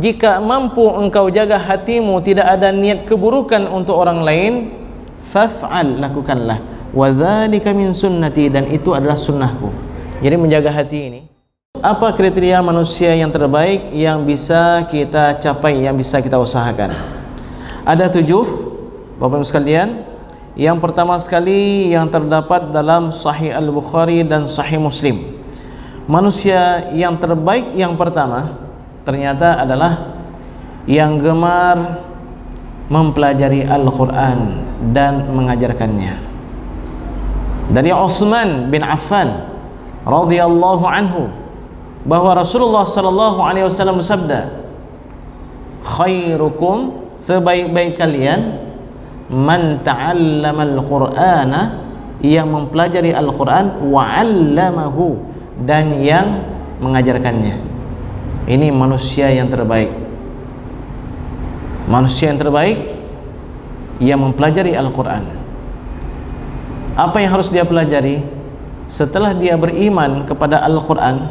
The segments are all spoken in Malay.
jika mampu engkau jaga hatimu tidak ada niat keburukan untuk orang lain, faf'al, lakukanlah. Wa dzalika min sunnati, dan itu adalah sunnahku. Jadi menjaga hati ini, apa kriteria manusia yang terbaik yang bisa kita capai, yang bisa kita usahakan? Ada 7, Bapak Ibu sekalian. Yang pertama sekali yang terdapat dalam Sahih Al-Bukhari dan Sahih Muslim, manusia yang terbaik yang pertama ternyata adalah yang gemar mempelajari Al-Quran dan mengajarkannya. Dari Utsman bin Affan radhiyallahu anhu bahwa Rasulullah sallallahu alaihi wasallam bersabda, khairukum, sebaik-baik kalian, man ta'allama al-Qur'ana, yang mempelajari Al-Quran, wa 'allamahu, dan yang mengajarkannya. Ini manusia yang terbaik. Manusia yang terbaik yang mempelajari Al-Quran. Apa yang harus dia pelajari? Setelah dia beriman kepada Al-Quran,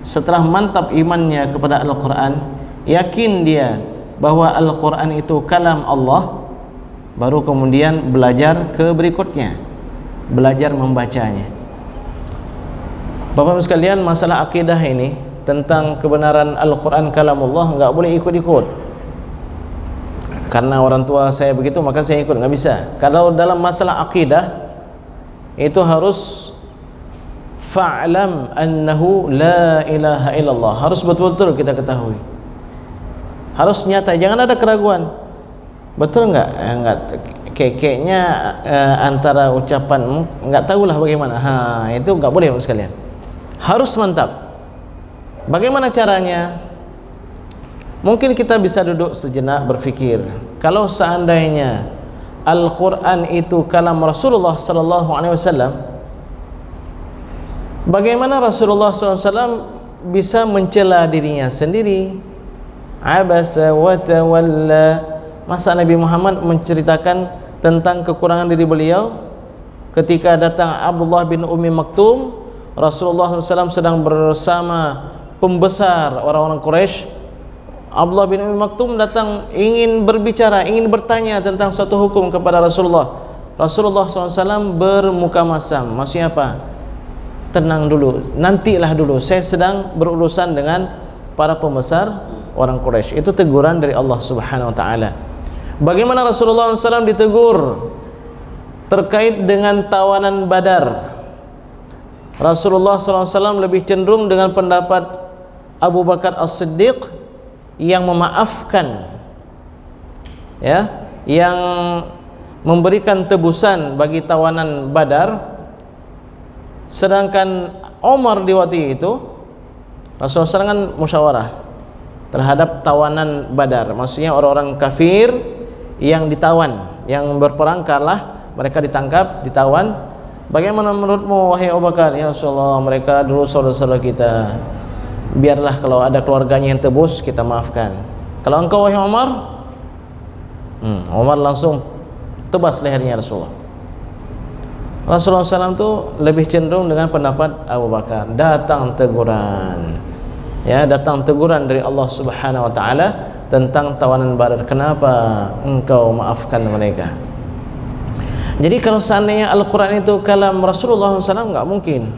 setelah mantap imannya kepada Al-Quran, yakin dia bahwa Al-Quran itu kalam Allah, baru kemudian belajar ke berikutnya, belajar membacanya. Bapak-Ibu sekalian, masalah akidah ini tentang kebenaran Al-Quran kalamullah nggak boleh ikut-ikut. Karena orang tua saya begitu maka saya ikut, nggak bisa. Kalau dalam masalah akidah itu harus fa'lam annahu la ilaha illallah, harus betul-betul kita ketahui, harus nyata, jangan ada keraguan. Betul enggak? Enggak, kekeknya antara ucapan enggak tahulah bagaimana. Itu enggak boleh sekalian. Harus mantap. Bagaimana caranya? Mungkin kita bisa duduk sejenak berfikir, kalau seandainya Al-Quran itu kalam Rasulullah sallallahu alaihi wasallam, bagaimana Rasulullah sallallahu alaihi wasallam bisa mencela dirinya sendiri? Abasa wa tawalla. Masa Nabi Muhammad menceritakan tentang kekurangan diri beliau ketika datang Abdullah bin Ummi Maktum, Rasulullah SAW sedang bersama pembesar orang-orang Quraisy. Abdullah bin Ummi Maktum datang ingin berbicara, ingin bertanya tentang suatu hukum kepada Rasulullah. Rasulullah SAW bermuka masam. Maksudnya apa? Tenang dulu, nantilah dulu, saya sedang berurusan dengan para pembesar orang Quraisy. Itu teguran dari Allah Subhanahu wa taala. Bagaimana Rasulullah SAW ditegur terkait dengan tawanan Badar? Rasulullah SAW lebih cenderung dengan pendapat Abu Bakar As-Siddiq yang memaafkan, ya, yang memberikan tebusan bagi tawanan Badar. Sedangkan Umar di waktu itu, Rasulullah SAW kan musyawarah terhadap tawanan Badar, maksudnya orang-orang kafir yang ditawan, yang berperang kalah, mereka ditangkap, ditawan. Bagaimana menurutmu wahai Abu Bakar? Ya Rasulullah, mereka dulu saudara-saudara kita, biarlah kalau ada keluarganya yang tebus kita maafkan. Kalau engkau wahai Umar, Umar langsung tebas lehernya Rasulullah. Rasulullah SAW itu lebih cenderung dengan pendapat Abu Bakar. Datang teguran, ya, datang teguran dari Allah Subhanahu wa taala tentang tawanan Badar. Kenapa engkau maafkan mereka? Jadi kalau seandainya Al-Quran itu kalam Rasulullah SAW, nggak mungkin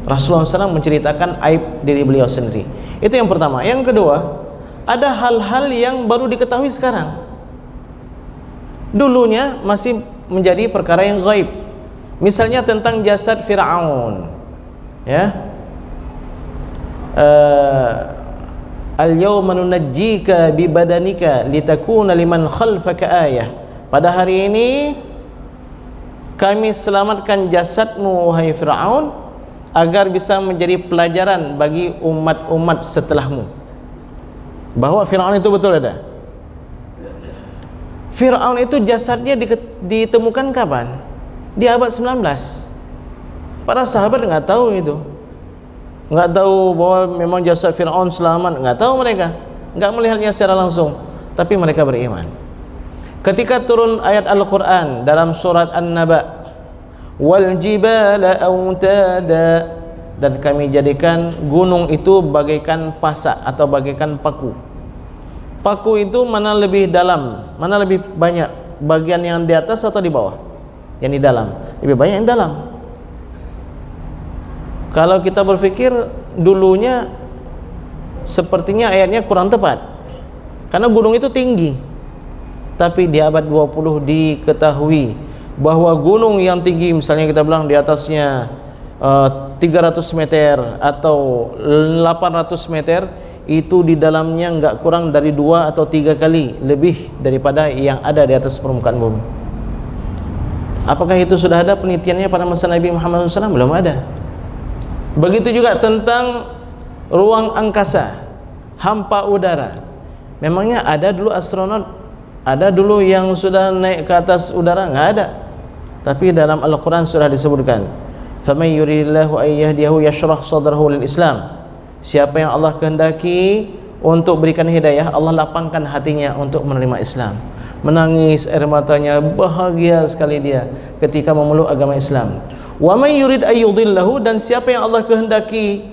Rasulullah SAW menceritakan aib diri beliau sendiri. Itu yang pertama. Yang kedua, ada hal-hal yang baru diketahui sekarang, dulunya masih menjadi perkara yang gaib. Misalnya tentang jasad Fir'aun, ya, al-yawma nunajjika bi badanika litakuna liman khalfaka ayah. Pada hari ini kami selamatkan jasadmu wahai Fir'aun agar bisa menjadi pelajaran bagi umat-umat setelahmu. Bahwa Fir'aun itu betul ada. Fir'aun itu jasadnya ditemukan kapan? Di abad 19. Para sahabat nggak tahu itu, nggak tahu bahwa memang jasad Fir'aun selamat, nggak tahu mereka, nggak melihatnya secara langsung, tapi mereka beriman. Ketika turun ayat Al-Quran dalam surat An-Naba, wal jibala autada, dan kami jadikan gunung itu bagaikan pasak atau bagaikan paku. paku itu mana lebih dalam, mana lebih banyak, bagian yang di atas atau di bawah? Yang di dalam. Lebih banyak yang dalam. Kalau kita berpikir dulunya, sepertinya ayatnya kurang tepat, karena gunung itu tinggi. Tapi di abad 20 diketahui bahwa gunung yang tinggi, misalnya kita bilang di atasnya 300 meter atau 800 meter, itu di dalamnya enggak kurang dari 2 atau 3 kali lebih daripada yang ada di atas permukaan bumi. Apakah itu sudah ada penelitiannya pada masa Nabi Muhammad SAW? Belum ada. Begitu juga tentang ruang angkasa, hampa udara. Memangnya ada dulu astronot? Ada dulu yang sudah naik ke atas udara? Enggak ada. Tapi dalam Al-Quran sudah disebutkan, faman yuridillahu an yahdiyahu yashrah sadrahu lil Islam. Siapa yang Allah kehendaki untuk berikan hidayah, Allah lapangkan hatinya untuk menerima Islam. Menangis air matanya, bahagia sekali dia ketika memeluk agama Islam. Wa man yurid ay yudhillahu, dan siapa yang Allah kehendaki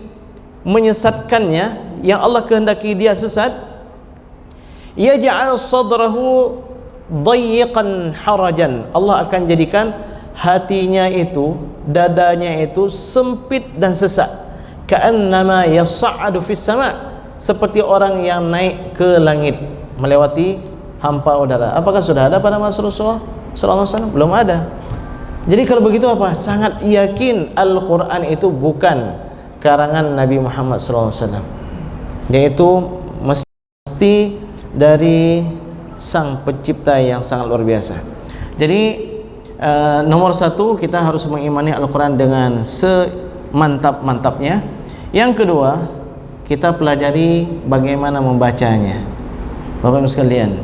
menyesatkannya, yang Allah kehendaki dia sesat, yaj'al sadrahu dayyiqan harajan, Allah akan jadikan hatinya itu, dadanya itu sempit dan sesak, ka'annama yas'adu fis sama', seperti orang yang naik ke langit melewati hampa udara. Apakah sudah ada pada masa Rasulullah sallallahu alaihi wasallam? Belum ada. Jadi kalau begitu apa? Sangat yakin Al-Quran itu bukan karangan Nabi Muhammad sallallahu alaihi wasallam, yaitu mesti dari sang pencipta yang sangat luar biasa. Jadi nomor satu, kita harus mengimani Al-Quran dengan semantap-mantapnya. Yang kedua, kita pelajari bagaimana membacanya. Bapak Ibu sekalian,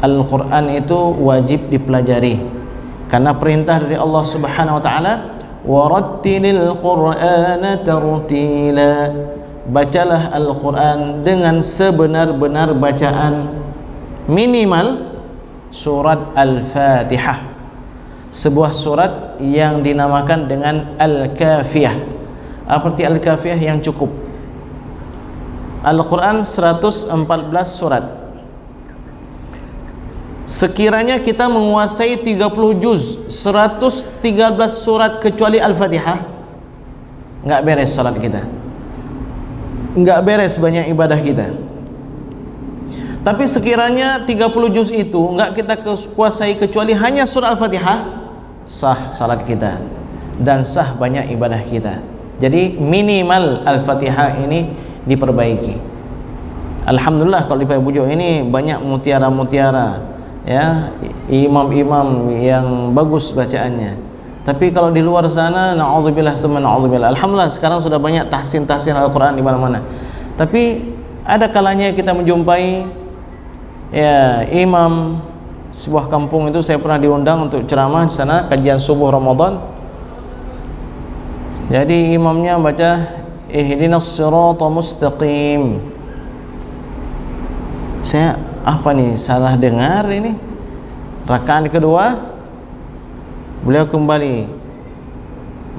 Al-Quran itu wajib dipelajari karena perintah dari Allah Subhanahu wa taala, warattilil Qur'ana tartila, bacalah Al-Quran dengan sebenar-benar bacaan, minimal surat Al-Fatihah, sebuah surat yang dinamakan dengan Al-Kafiyah. Apa arti Al-Kafiyah? Yang cukup. Al-Quran 114 surat. Sekiranya kita menguasai 30 juz, 113 surat kecuali Al-Fatihah, enggak beres salat kita, enggak beres banyak ibadah kita. Tapi sekiranya 30 juz itu enggak kita kuasai kecuali hanya surah Al-Fatihah, sah salat kita dan sah banyak ibadah kita. Jadi minimal Al-Fatihah ini diperbaiki. Alhamdulillah kalau di Bujo ini banyak mutiara-mutiara, ya, imam-imam yang bagus bacaannya. Tapi kalau di luar sana, na'udzubillah tsumma na'udzubillah. Alhamdulillah sekarang sudah banyak tahsin-tahsin Al-Quran di mana-mana. Tapi ada kalanya kita menjumpai, ya, imam sebuah kampung itu, saya pernah diundang untuk ceramah di sana, kajian subuh Ramadan. Jadi imamnya baca ihdinas siratal mustaqim. Saya, apa nih, salah dengar ini? Rakaat kedua beliau kembali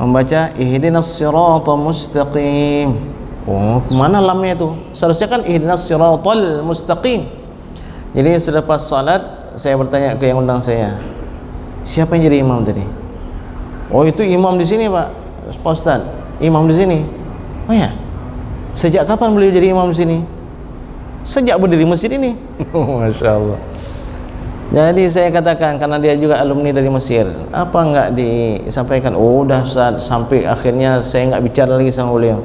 membaca ihdinas siratal mustaqim. Oh, kemana lamnya itu? Seharusnya kan ihdinas siratal mustaqim. Jadi selepas salat saya bertanya ke yang undang saya, siapa yang jadi imam tadi? Oh, itu imam di sini Pak Ustaz, imam di sini. Oh ya, sejak kapan beliau jadi imam di sini? Sejak berdiri masjid ini. Masya Allah. Jadi saya katakan, karena dia juga alumni dari Mesir, apa enggak disampaikan? Oh, udah Ustaz, sampai akhirnya saya enggak bicara lagi sama beliau.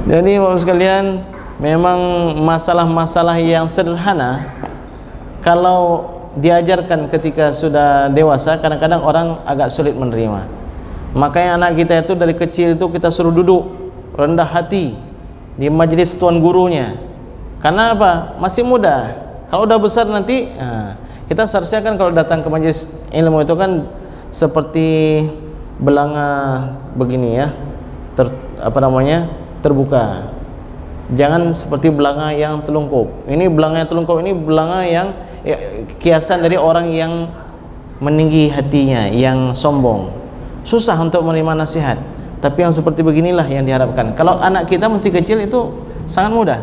Jadi Bapak sekalian, memang masalah-masalah yang sederhana kalau diajarkan ketika sudah dewasa, kadang-kadang orang agak sulit menerima. Makanya anak kita itu dari kecil itu kita suruh duduk rendah hati di majelis tuan gurunya. Karena apa? Masih muda. Kalau udah besar nanti, kita seharusnya kan kalau datang ke majelis ilmu itu kan seperti belanga begini ya, terbuka. Jangan seperti belanga yang telungkup. Ini belanga yang telungkup, ini belanga yang ya, kiasan dari orang yang meninggi hatinya, yang sombong. Susah untuk menerima nasihat. Tapi yang seperti beginilah yang diharapkan. Kalau anak kita masih kecil itu sangat mudah.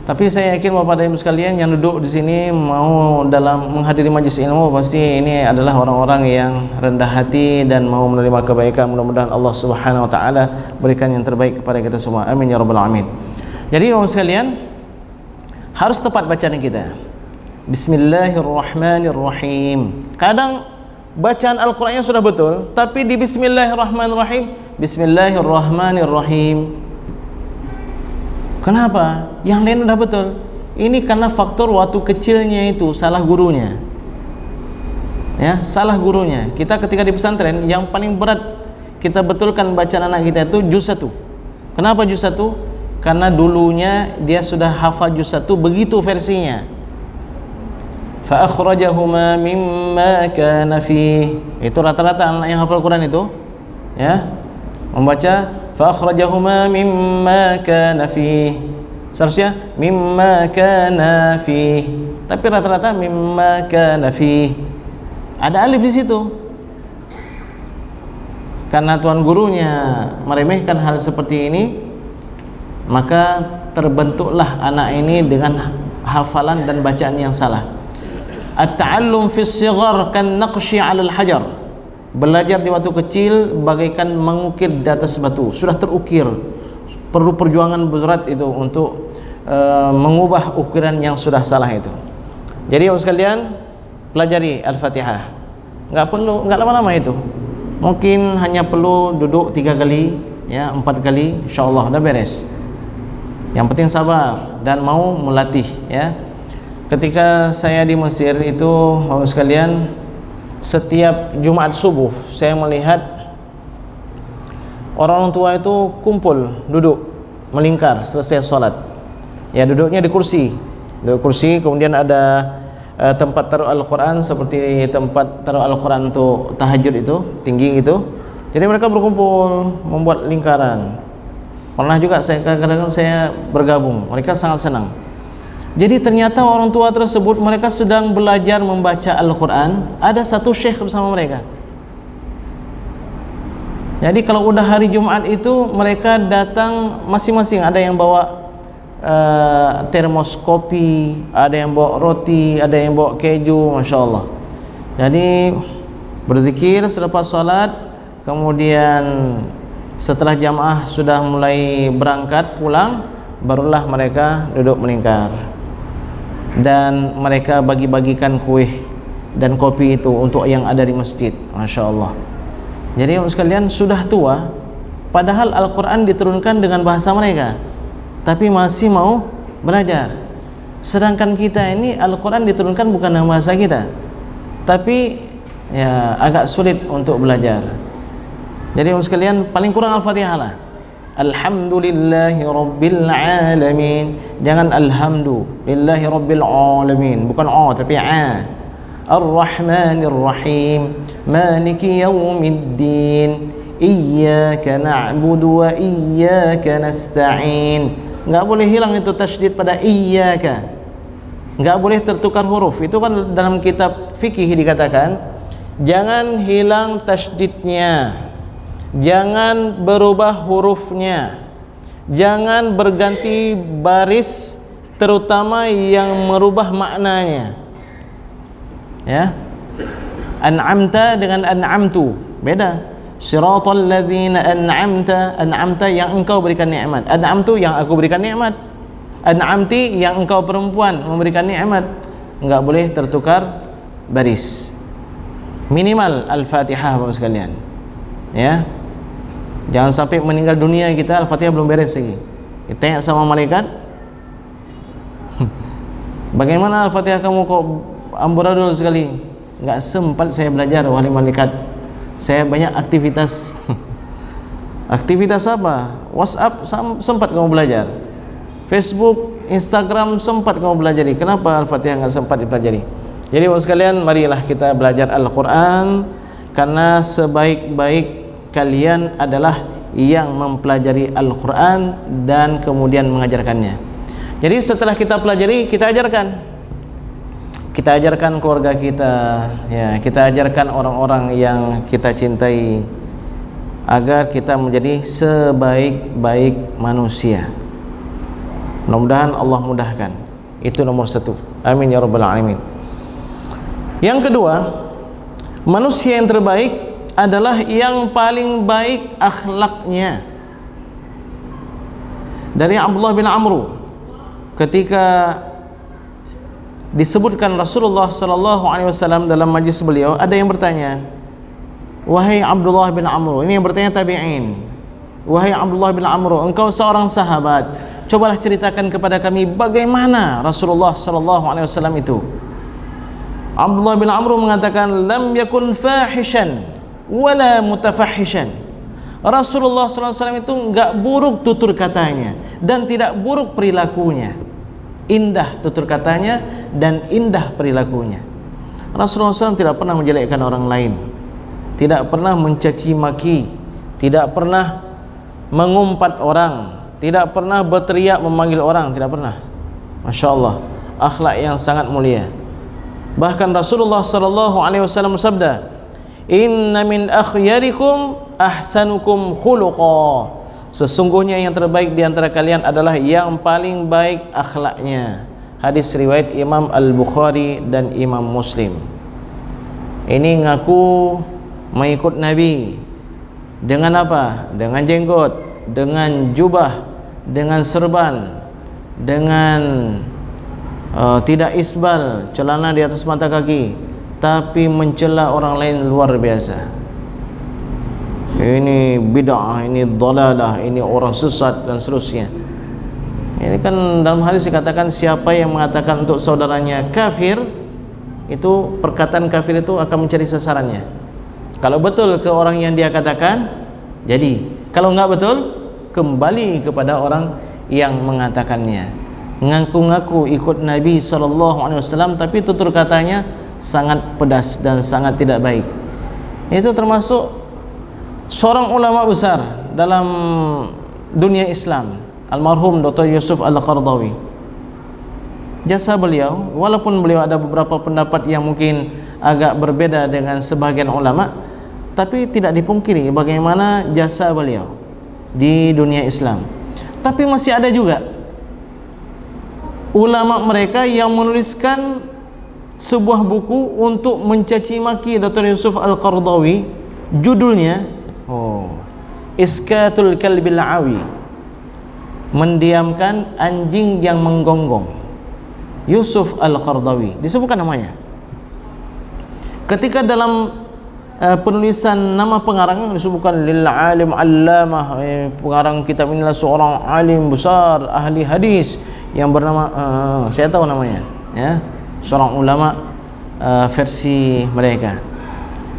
Tapi saya yakin Bapak dan Ibu sekalian yang duduk di sini mau dalam menghadiri majlis ilmu, pasti ini adalah orang-orang yang rendah hati dan mau menerima kebaikan. Mudah-mudahan Allah Subhanahu wa taala berikan yang terbaik kepada kita semua. Amin ya rabbal alamin. Jadi Bapak sekalian, harus tepat bacaan kita. Bismillahirrahmanirrahim. Kadang bacaan Al-Qur'annya sudah betul, tapi di Bismillahirrahmanirrahim, Bismillahirrahmanirrahim. Kenapa? Yang lain udah betul. Ini karena faktor waktu kecilnya itu salah gurunya. Ya, salah gurunya. Kita ketika di pesantren yang paling berat kita betulkan bacaan anak kita itu juz 1. Kenapa juz 1? Karena dulunya dia sudah hafal juz 1 begitu versinya. Fa akhrajahuma mimma kana fi. Itu rata-rata anak yang hafal Quran itu, ya, membaca fa akhrajahuma mimma kana fi. Seharusnya mimma kana fi, tapi rata-rata mimma kana fi. Ada alif di situ. Karena tuan gurunya meremehkan hal seperti ini, maka terbentuklah anak ini dengan hafalan dan bacaan yang salah. At-ta'allum fi as-sighar kan naqshi 'ala al-hajar. Belajar di waktu kecil bagaikan mengukir di atas batu, sudah terukir. Perlu perjuangan berat itu untuk mengubah ukiran yang sudah salah itu. Jadi sekalian, pelajari Al-Fatihah. Enggak lama-lama itu. Mungkin hanya perlu duduk 3 kali, ya, 4 kali, insyaallah udah beres. Yang penting sabar dan mau melatih, ya. Ketika saya di Mesir itu, Bapak sekalian, setiap Jumat subuh saya melihat orang tua itu kumpul, duduk, melingkar selesai sholat. Ya, duduknya di kursi, kemudian ada tempat taruh Al-Quran, seperti tempat taruh Al-Quran untuk tahajud itu, tinggi gitu. Jadi mereka berkumpul, membuat lingkaran. Pernah juga saya kadang-kadang saya bergabung, mereka sangat senang. Jadi ternyata orang tua tersebut mereka sedang belajar membaca Al-Quran, ada satu syekh bersama mereka. Jadi kalau udah hari Jumat itu mereka datang masing-masing, ada yang bawa termos kopi, ada yang bawa roti, ada yang bawa keju, Masya Allah. Jadi berzikir selepas salat, kemudian setelah jamaah sudah mulai berangkat pulang, barulah mereka duduk melingkar. Dan mereka bagi-bagikan kue dan kopi itu untuk yang ada di masjid. Masya Allah. Jadi sekalian, sudah tua, padahal Al-Quran diturunkan dengan bahasa mereka, tapi masih mau belajar. Sedangkan kita ini Al-Quran diturunkan bukan dengan bahasa kita, tapi ya agak sulit untuk belajar. Jadi sekalian, paling kurang Al-Fatihah lah. Alhamdulillahi Rabbil Alamin. Jangan Alhamdulillahi Rabbil Alamin, bukan O tapi A. Ar-Rahmanir Rahim, Maliki Yaumiddin, Iyyaka na'budu wa iyyaka nasta'in. Enggak boleh hilang itu tasydid pada iyyaka. Enggak boleh tertukar huruf. Itu kan dalam kitab fikih dikatakan, jangan hilang tasydidnya, jangan berubah hurufnya, jangan berganti baris, terutama yang merubah maknanya. Ya, an'amta dengan an'amtu beda. Siratal ladzina an'amta yang engkau berikan nikmat, an'amtu yang aku berikan nikmat, an'amti yang engkau perempuan memberikan nikmat. Enggak boleh tertukar baris. Minimal Al-Fatihah Bapak sekalian, ya. Jangan sampai meninggal dunia kita Al-Fatihah belum beres lagi. Kita tanya sama malaikat, bagaimana Al-Fatihah kamu kok amburadul sekali? Enggak sempat saya belajar wahai malaikat, saya banyak aktivitas. Aktivitas apa? WhatsApp sempat kamu belajar, Facebook, Instagram sempat kamu pelajari. Kenapa Al-Fatihah enggak sempat dipelajari? Jadi Bapak sekalian, marilah kita belajar Al-Quran, karena sebaik-baik kalian adalah yang mempelajari Al-Quran dan kemudian mengajarkannya. Jadi setelah kita pelajari, kita ajarkan keluarga kita, ya, kita ajarkan orang-orang yang kita cintai, agar kita menjadi sebaik-baik manusia. Mudah-mudahan Allah mudahkan. Itu nomor satu. Amin ya rabbal alamin. Yang kedua, manusia yang terbaik adalah yang paling baik akhlaknya. Dari Abdullah bin Amr, ketika disebutkan Rasulullah sallallahu alaihi wasallam dalam majlis beliau, ada yang bertanya, "Wahai Abdullah bin Amr," ini yang bertanya tabi'in, "Wahai Abdullah bin Amr, engkau seorang sahabat, cobalah ceritakan kepada kami bagaimana Rasulullah sallallahu alaihi wasallam itu." Abdullah bin Amr mengatakan, "Lam yakun fahishan wala mutafahishan." Rasulullah sallallahu alaihi wasallam itu enggak buruk tutur katanya dan tidak buruk perilakunya. Indah tutur katanya dan indah perilakunya. Rasulullah SAW tidak pernah menjelekkan orang lain, tidak pernah mencaci maki, tidak pernah mengumpat orang, tidak pernah berteriak memanggil orang, tidak pernah. Masya Allah, akhlak yang sangat mulia. Bahkan Rasulullah SAW bersabda, "Inna min akhyarikum ahsanukum khuluqa." Sesungguhnya yang terbaik di antara kalian adalah yang paling baik akhlaknya. Hadis riwayat Imam Al-Bukhari dan Imam Muslim. Ini ngaku mengikut Nabi dengan apa? Dengan jenggot, dengan jubah, dengan serban, dengan tidak isbal, celana di atas mata kaki, tapi mencela orang lain luar biasa. Ini bid'ah, ini dhalalah, ini orang sesat dan seterusnya. Ini kan dalam hadis dikatakan siapa yang mengatakan untuk saudaranya kafir, itu perkataan kafir itu akan mencari sasarannya. Kalau betul ke orang yang dia katakan, jadi kalau enggak betul, kembali kepada orang yang mengatakannya. Ngaku-ngaku ikut Nabi SAW, tapi tutur katanya sangat pedas dan sangat tidak baik. Itu termasuk seorang ulama besar dalam dunia Islam, almarhum Dr. Yusuf Al-Qaradawi. Jasa beliau, walaupun beliau ada beberapa pendapat yang mungkin agak berbeda dengan sebagian ulama, tapi tidak dipungkiri bagaimana jasa beliau di dunia Islam. Tapi masih ada juga ulama mereka yang menuliskan sebuah buku untuk mencaci maki Dr. Yusuf Al-Qaradawi. Judulnya Iskatul Kalbil Awi, mendiamkan anjing yang menggonggong. Yusuf Al-Qaradawi disebutkan namanya. Ketika dalam penulisan nama pengarang disebutkan lil alim allamah, pengarang kitab inilah seorang alim besar ahli hadis yang bernama saya tahu namanya, ya, seorang ulama versi mereka.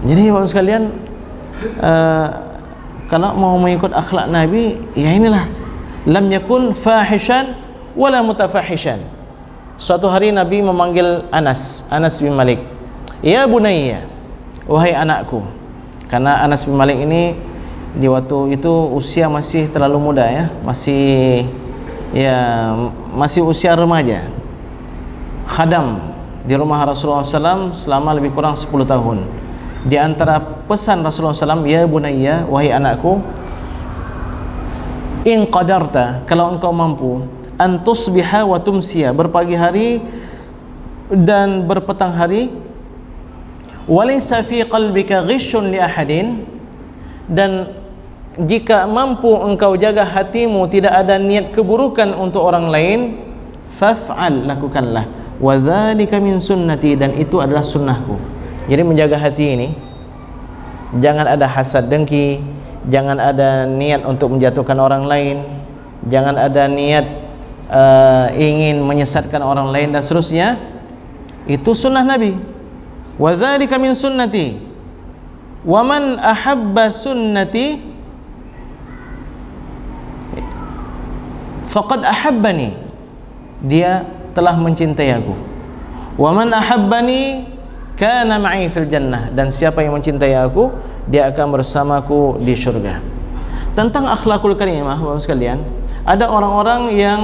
Jadi Bapak sekalian, kalau mau mengikut akhlak Nabi, ya inilah, lam yakun fahishan wala mutafahishan. Suatu hari Nabi memanggil Anas bin Malik, "Ya bunayya," wahai anakku. Karena Anas bin Malik ini di waktu itu usia masih terlalu muda, ya, masih usia remaja. Khadam di rumah Rasulullah SAW selama lebih kurang 10 tahun. Di antara pesan Rasulullah SAW, "Ya bunayya," wahai anakku, "in qadarta," kalau engkau mampu, "an tusbiha wa tumsiya," berpagi hari dan berpetang hari, "walaysa fi qalbika ghishun li ahadin," dan jika mampu engkau jaga hatimu tidak ada niat keburukan untuk orang lain, "faf'al," lakukanlah, "wa dzalika min sunnati," dan itu adalah sunnahku. Jadi menjaga hati ini, jangan ada hasad dengki, jangan ada niat untuk menjatuhkan orang lain, jangan ada niat ingin menyesatkan orang lain dan seterusnya. Itu sunnah Nabi. Wa dzalika min sunnati, wa man ahabba sunnati faqad ahabbani, dia telah mencintai aku. Wa man ahabbani kana ma'i fil jannah, dan siapa yang mencintai aku, dia akan bersamaku di surga. Tentang akhlakul karimah, Bapak sekalian, ada orang-orang yang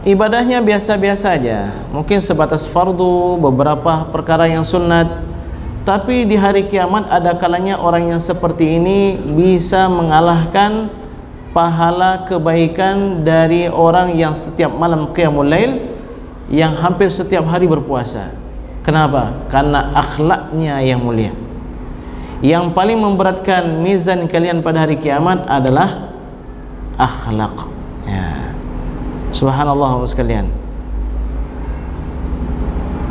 ibadahnya biasa-biasa aja, mungkin sebatas fardu, beberapa perkara yang sunat, tapi di hari kiamat ada kalanya orang yang seperti ini bisa mengalahkan pahala kebaikan dari orang yang setiap malam qiyamul lail, yang hampir setiap hari berpuasa. Kenapa? Karena akhlaknya yang mulia. Yang paling memberatkan mizan kalian pada hari kiamat adalah akhlak. Ya. Subhanallah sekalian.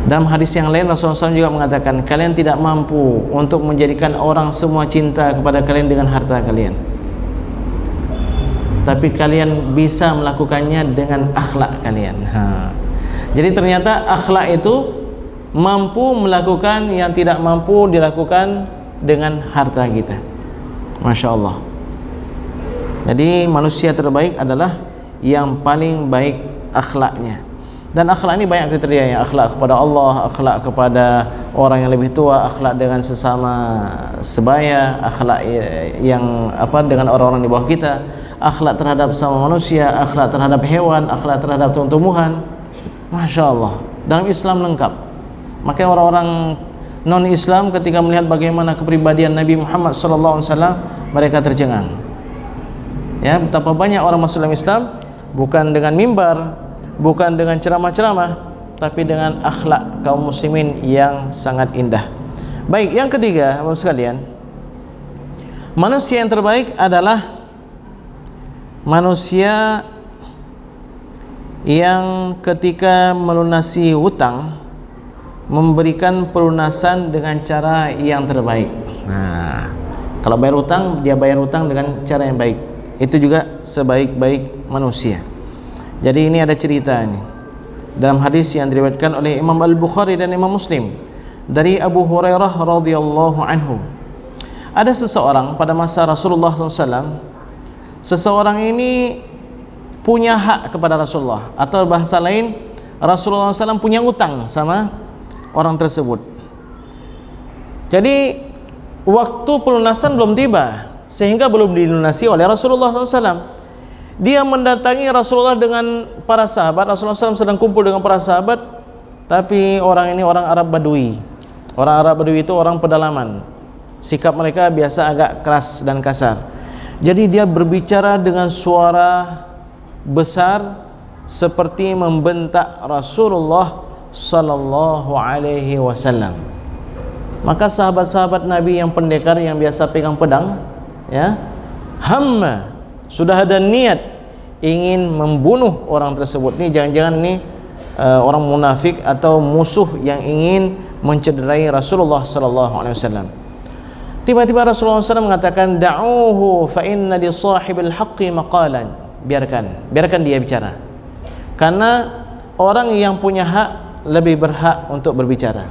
Dalam hadis yang lain Rasulullah SAW juga mengatakan, kalian tidak mampu untuk menjadikan orang semua cinta kepada kalian dengan harta kalian, tapi kalian bisa melakukannya dengan akhlak kalian. Jadi ternyata akhlak itu mampu melakukan yang tidak mampu dilakukan dengan harta kita. Masya Allah. Jadi manusia terbaik adalah yang paling baik akhlaknya. Dan akhlak ini banyak kriterianya. Akhlak kepada Allah, akhlak kepada orang yang lebih tua, akhlak dengan sesama sebaya, akhlak yang dengan orang-orang di bawah kita, akhlak terhadap sama manusia, akhlak terhadap hewan, akhlak terhadap tumbuhan. Masya Allah, dalam Islam lengkap. Makanya orang-orang non-Islam ketika melihat bagaimana kepribadian Nabi Muhammad SAW, mereka tercengang. Ya, betapa banyak orang masuk dalam Islam bukan dengan mimbar, bukan dengan ceramah-ceramah, tapi dengan akhlak kaum muslimin yang sangat indah. Baik, yang ketiga, Bapak sekalian, manusia yang terbaik adalah manusia yang ketika melunasi hutang memberikan pelunasan dengan cara yang terbaik. Nah, kalau bayar hutang, dia bayar hutang dengan cara yang baik. Itu juga sebaik-baik manusia. Jadi ini ada cerita ini dalam hadis yang diriwayatkan oleh Imam Al-Bukhari dan Imam Muslim dari Abu Hurairah radhiyallahu anhu. Ada seseorang pada masa Rasulullah SAW. Seseorang ini punya hak kepada Rasulullah, atau bahasa lain Rasulullah SAW punya utang sama orang tersebut. Jadi waktu pelunasan belum tiba, sehingga belum dilunasi oleh Rasulullah SAW. Dia mendatangi Rasulullah dengan para sahabat. Rasulullah SAW sedang kumpul dengan para sahabat, tapi orang ini orang Arab Badui. Orang Arab Badui itu orang pedalaman. Sikap mereka biasa agak keras dan kasar. Jadi dia berbicara dengan suara besar seperti membentak Rasulullah sallallahu alaihi wasallam. Maka sahabat-sahabat Nabi yang pendekar, yang biasa pegang pedang, ya, hamma, sudah ada niat ingin membunuh orang tersebut. Ini jangan-jangan ini orang munafik atau musuh yang ingin mencederai Rasulullah sallallahu alaihi wasallam. Tiba-tiba Rasulullah SAW mengatakan, da'uhu fa inna li sahibil haqqi maqalan. Biarkan dia bicara. Karena orang yang punya hak lebih berhak untuk berbicara.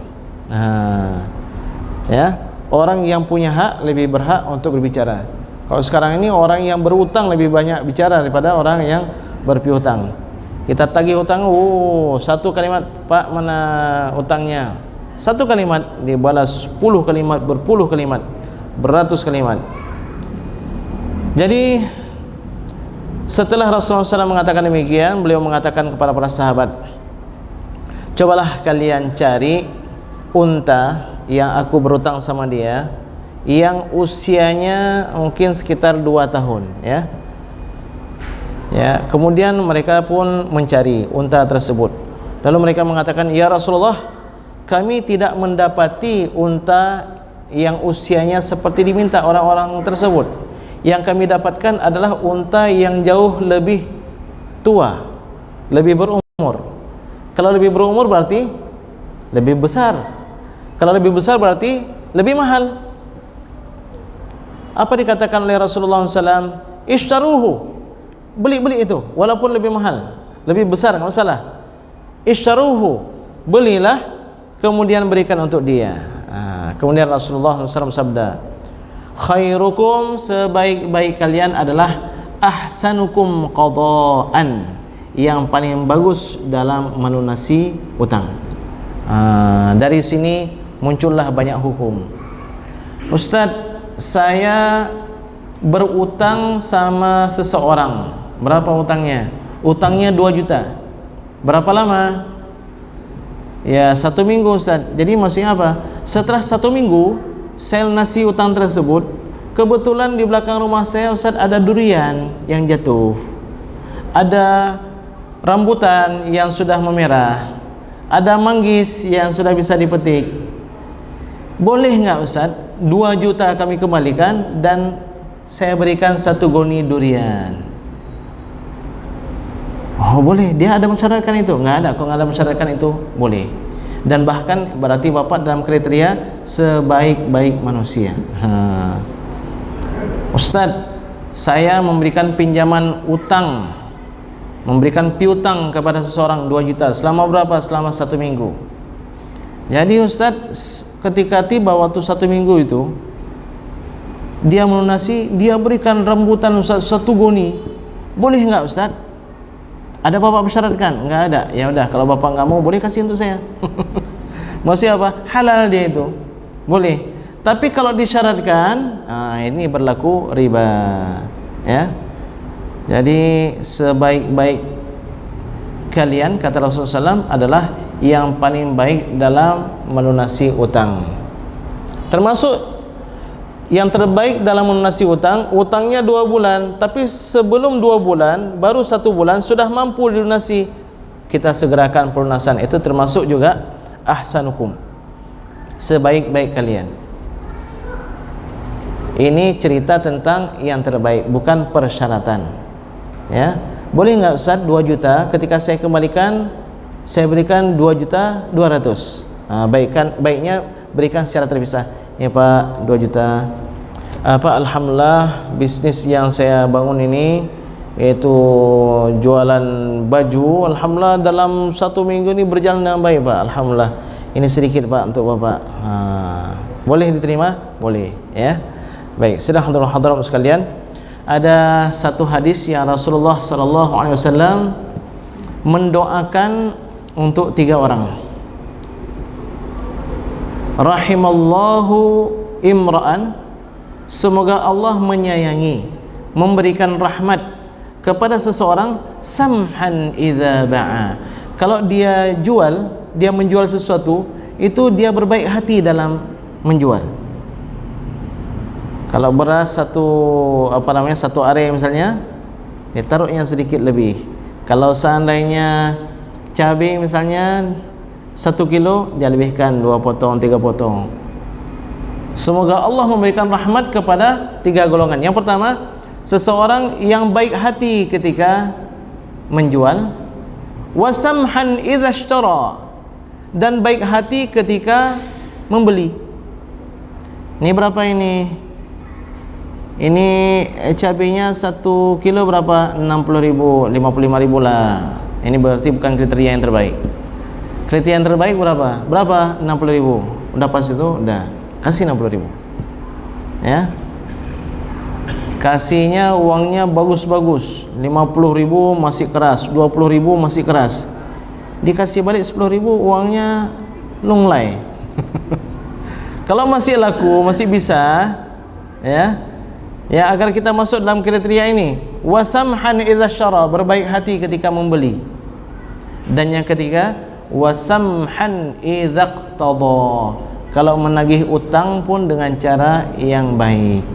Ya, orang yang punya hak lebih berhak untuk berbicara. Kalau sekarang ini orang yang berutang lebih banyak bicara daripada orang yang berpiutang. Kita tagih hutang, satu kalimat, Pak, mana utangnya? Satu kalimat dibalas 10 kalimat, berpuluh kalimat, beratus kalimat. Jadi setelah Rasulullah SAW mengatakan demikian, beliau mengatakan kepada para sahabat, cobalah kalian cari unta yang aku berutang sama dia, yang usianya mungkin sekitar 2 tahun, ya. Ya, kemudian mereka pun mencari unta tersebut. Lalu mereka mengatakan, ya Rasulullah, kami tidak mendapati unta yang usianya seperti diminta orang-orang tersebut. Yang kami dapatkan adalah unta yang jauh lebih tua, lebih berumur. Kalau lebih berumur berarti lebih besar. Kalau lebih besar berarti lebih mahal. Apa dikatakan oleh Rasulullah SAW? Ishtaruhu, beli itu, walaupun lebih mahal, lebih besar, enggak masalah. Ishtaruhu, belilah, kemudian berikan untuk dia. Kemudian Rasulullah SAW bersabda, khairukum, sebaik-baik kalian adalah ahsanukum qadaan, yang paling bagus dalam melunasi utang. Dari sini muncullah banyak hukum. Ustadz, saya berutang sama seseorang. Berapa utangnya? Utangnya 2 juta. Berapa lama? Ya 1 minggu, Ustaz. Jadi maksudnya apa? Setelah 1 minggu saya lunasi utang tersebut, kebetulan di belakang rumah saya Ustaz ada durian yang jatuh, ada rambutan yang sudah memerah, ada manggis yang sudah bisa dipetik. Boleh nggak Ustaz 2 juta kami kembalikan dan saya berikan 1 goni durian? Oh boleh, dia ada mensyaratkan itu? Nggak ada, kalau nggak ada mensyaratkan itu boleh. Dan bahkan berarti bapak dalam kriteria sebaik-baik manusia. Ustaz, saya memberikan pinjaman utang, memberikan piutang kepada seseorang 2 juta. Selama berapa? Selama 1 minggu. Jadi Ustaz, ketika tiba waktu 1 minggu itu, dia melunasi, dia berikan rambutan Ustaz 1 goni. Boleh nggak Ustaz? Ada bapak bersyaratkan? Nggak ada. Ya udah, kalau bapak nggak mau, boleh kasih untuk saya. Maksudnya apa? Halal dia itu, boleh. Tapi kalau disyaratkan, ini berlaku riba, ya. Jadi sebaik-baik kalian, kata Rasulullah SAW, adalah yang paling baik dalam melunasi utang. Termasuk yang terbaik dalam melunasi utang, utangnya 2 bulan, tapi sebelum 2 bulan, baru 1 bulan sudah mampu dilunasi, kita segerakan pelunasan. Itu termasuk juga ahsanukum, sebaik-baik kalian. Ini cerita tentang yang terbaik, bukan persyaratan, ya. Boleh nggak Ustaz 2 juta, ketika saya kembalikan saya berikan 2.200.000. Baiknya berikan secara terpisah. Ya Pak, 2 juta. Pak, alhamdulillah bisnis yang saya bangun ini, yaitu jualan baju, alhamdulillah dalam 1 minggu ini berjalan dengan baik Pak, alhamdulillah. Ini sedikit Pak untuk Bapak. Boleh diterima? Boleh, ya. Baik, sudah hadirin sekalian, ada satu hadis yang Rasulullah SAW mendoakan untuk 3 orang. Rahimallahu imra'an, semoga Allah menyayangi, memberikan rahmat kepada seseorang, samhan idza ba'a, kalau dia menjual sesuatu, itu dia berbaik hati dalam menjual. Kalau beras satu are misalnya, dia taruhnya sedikit lebih. Kalau seandainya cabai misalnya 1 kilo, dia lebihkan 2 potong, 3 potong. Semoga Allah memberikan rahmat kepada 3 golongan. Yang pertama, seseorang yang baik hati ketika menjual, wasamhan idza ishtara, dan baik hati ketika membeli. Ini berapa ini? Ini cabainya 1 kilo berapa? 60.000, 55.000 lah. Ini berarti bukan kriteria yang terbaik. Kriteria yang terbaik berapa? Berapa? 60.000. Udah pas itu, udah kasih 60.000. Ya. Kasihnya uangnya bagus-bagus. 50.000 masih keras, 20.000 masih keras. Dikasih balik 10.000, uangnya lunglai. Kalau masih laku, masih bisa, ya. Ya, agar kita masuk dalam kriteria ini, wasamhan idza syara, berbaik hati ketika membeli. Dan yang ketiga, wasamhan idza iqtada, kalau menagih utang pun dengan cara yang baik.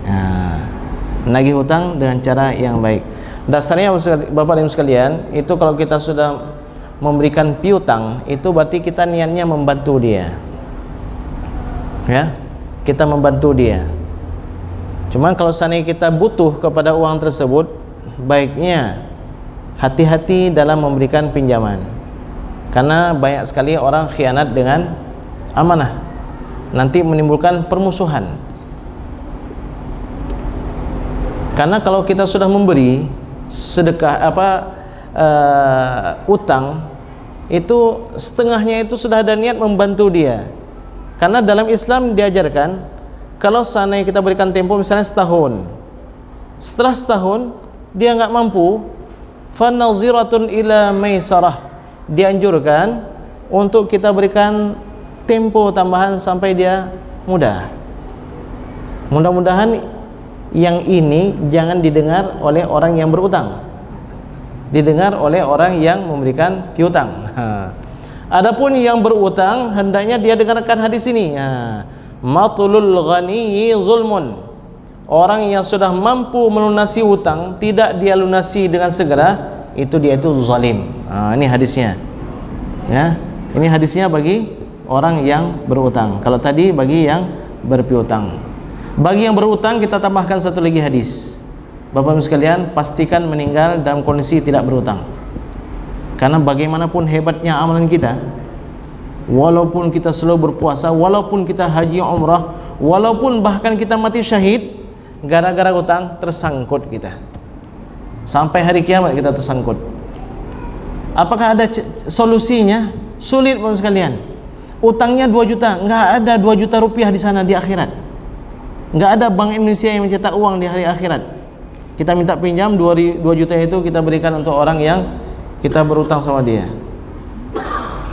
Menagih utang dengan cara yang baik. Dasarnya Bapak dan Ibu sekalian, itu kalau kita sudah memberikan piutang, itu berarti kita niatnya membantu dia. Ya, kita membantu dia. Cuman kalau seandainya kita butuh kepada uang tersebut, baiknya hati-hati dalam memberikan pinjaman. Karena banyak sekali orang khianat dengan amanah, nanti menimbulkan permusuhan. Karena kalau kita sudah memberi sedekah utang, itu setengahnya itu sudah ada niat membantu dia. Karena dalam Islam diajarkan, kalau seandainya kita berikan tempo misalnya setahun, setelah setahun dia nggak mampu, fanaziratun ila maisarah, dianjurkan untuk kita berikan tempo tambahan sampai dia mudah. Mudah-mudahan yang ini jangan didengar oleh orang yang berutang, didengar oleh orang yang memberikan piutang. Adapun yang berutang, hendaknya dia dengarkan hadis ini. Matlul ghani zulmun, orang yang sudah mampu melunasi hutang tidak dia lunasi dengan segera, itu dia itu zalim. Ini hadisnya. Ya, ini hadisnya bagi orang yang berutang. Kalau tadi bagi yang berpiutang. Bagi yang berutang kita tambahkan satu lagi hadis. Bapak Ibu sekalian, pastikan meninggal dalam kondisi tidak berutang. Karena bagaimanapun hebatnya amalan kita, walaupun kita selalu berpuasa, walaupun kita haji umrah, walaupun bahkan kita mati syahid, gara-gara utang tersangkut kita. Sampai hari kiamat kita tersangkut. Apakah ada solusinya? Sulit Bapak sekalian. Utangnya 2 juta, enggak ada 2 juta rupiah di sana di akhirat. Enggak ada Bank Indonesia yang mencetak uang di hari akhirat. Kita minta pinjam 2 juta itu kita berikan untuk orang yang kita berutang sama dia.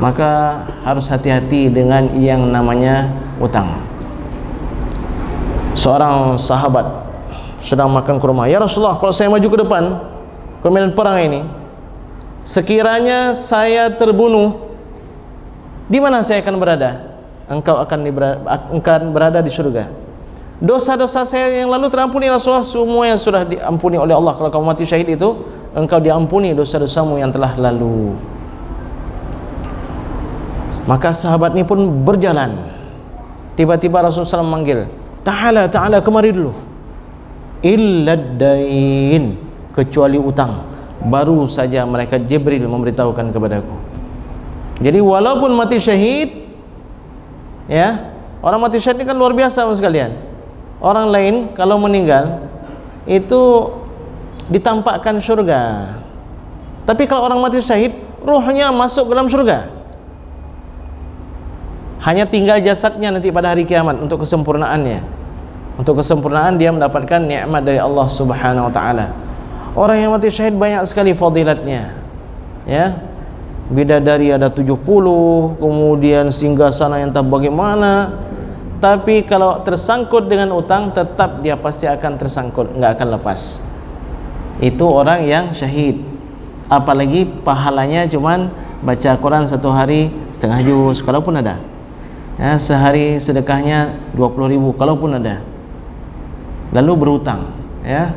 Maka harus hati-hati dengan yang namanya utang. Seorang sahabat sedang makan kurma. Ya Rasulullah, kalau saya maju ke depan ke medan perang ini, sekiranya saya terbunuh, di mana saya akan berada? Engkau akan berada di surga. Dosa-dosa saya yang lalu terampuni Rasulullah, semua yang sudah diampuni oleh Allah. Kalau kamu mati syahid itu, engkau diampuni dosa-dosamu yang telah lalu. Maka sahabat ini pun berjalan. Tiba-tiba Rasulullah SAW memanggil, Ta'ala, ta'ala, kemari dulu. Illad-dain, kecuali utang. Baru saja mereka Jibril memberitahukan kepadaku. Jadi walaupun mati syahid, ya, orang mati syahid ini kan luar biasa sekalian. Orang lain kalau meninggal itu ditampakkan surga. Tapi kalau orang mati syahid, ruhnya masuk ke dalam surga. Hanya tinggal jasadnya nanti pada hari kiamat untuk kesempurnaannya. Untuk kesempurnaan dia mendapatkan nikmat dari Allah Subhanahu wa taala. Orang yang mati syahid banyak sekali fadilatnya. Ya. Bidadari ada 70, kemudian singgasana yang tak bagaimana. Tapi kalau tersangkut dengan utang, tetap dia pasti akan tersangkut, enggak akan lepas. Itu orang yang syahid. Apalagi pahalanya cuman baca Quran 1 hari setengah juz, kalaupun ada. Ya, sehari sedekahnya 20.000 kalaupun ada. Lalu berutang, ya.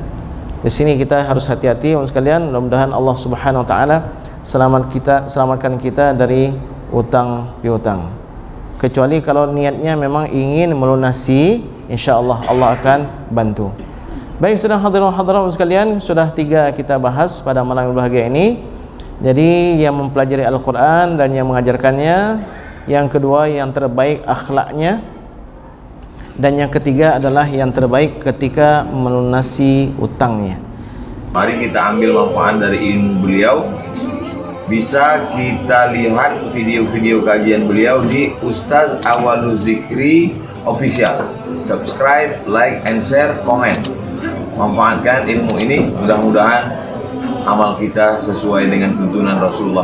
Di sini kita harus hati-hati sekalian. Mudah-mudahan Allah Subhanahu wa taala selamatkan kita dari utang piutang. Kecuali kalau niatnya memang ingin melunasi, insyaallah Allah akan bantu. Baik, sedang hadirin hadirat sekalian, sudah 3 kita bahas pada malam yang berbahagia ini. Jadi yang mempelajari Al-Quran dan yang mengajarkannya, yang kedua yang terbaik akhlaknya, dan yang ketiga adalah yang terbaik ketika melunasi utangnya. Mari kita ambil manfaat dari ilmu beliau. Bisa kita lihat video-video kajian beliau di Ustaz Awwalu Zikri Official. Subscribe, like, and share, komen. Manfaatkan ilmu ini, mudah-mudahan amal kita sesuai dengan tuntunan Rasulullah